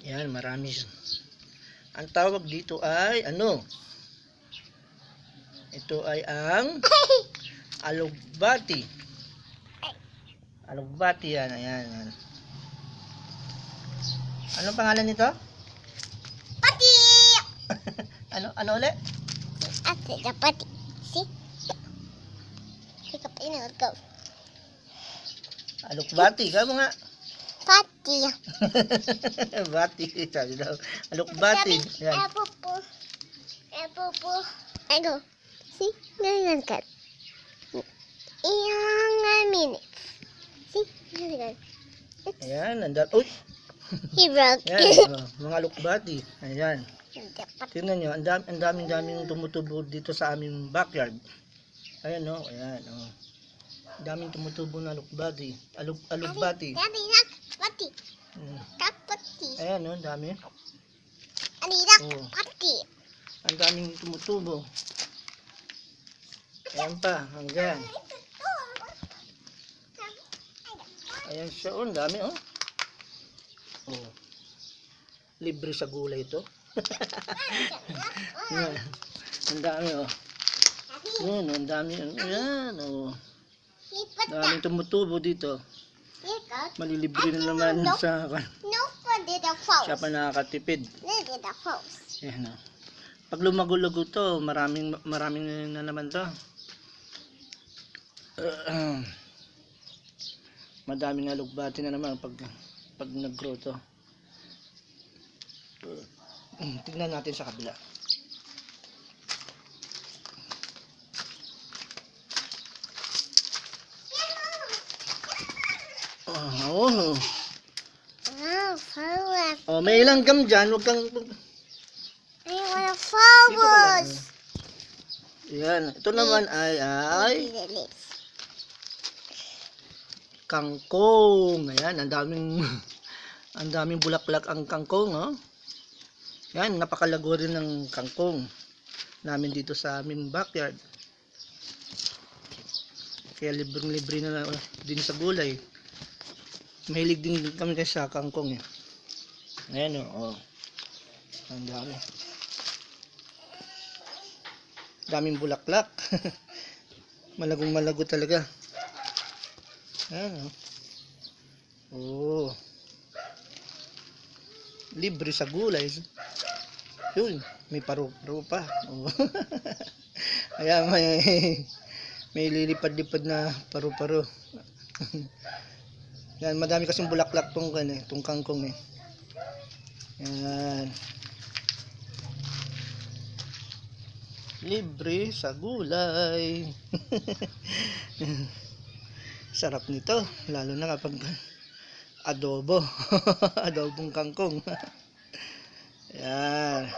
Yan, marami. Ang tawag dito ay ano? Ito ay ang alugbati. Alugbati yan. Ayan, yan. Anong pangalan nito? Pati! Ano ulit? Ate, the pati. See? Pick up in a go. Alugbati. Kaya mo nga. Pati. Bati. Sabi daw. Alugbati. Yan. Apple. I go. See? Ganyan ka. Ilang minutes. See? Ganyan. Ayan. Uy! He broke. Yan. Mga alugbati. Ayan. Tingnan nyo. Ang daming tumutubo dito sa aming backyard. Ayan o. Ayan o. Ang daming tumutubo na alugbati. Alugbati. Daddy, pati. Kapati. Ayan o. Ang dami. Alida, Oh. pati. Ang daming tumutubo. Ayan pa. Hanggang. Ayan siya o. Ang dami o. Oh. Libre sa gulay ito. Yan. Ang dami o. Yan. Ang dami. Ayan o. Daming tumutubo dito. Malilibre na naman sa No one did a false. siya pa nakakatipid. They did a false. Yan o. Pag lumago-lago to, maraming na naman to. Madaming alugbati na naman pag nag-grow to. Tignan natin sa kabila. Oh. Wow, flowers. Oh, may ilang gam dyan. Huwag kang... I want flowers. Yan. Ito naman ay kangkong. Ayan, ang daming bulaklak ang kangkong, oh. Yan, napakalago rin ng kangkong namin dito sa aming backyard. Kaya libreng-libre na din sa gulay. Mahilig din kami kasi sa kangkong, eh. Ayan, oh. Ang dami. Daming bulaklak. Malagong malago talaga. Ayan, oh. Libre sa gulay. Yun, may paru-paro pa. Oh. Ayan, may lilipad-lipad na paru-paro. Yan, madami kasing bulaklak tong kangkong, eh. Yan. Libre sa gulay. Sarap nito, lalo na kapag adobo. Adobong kangkong. Yan.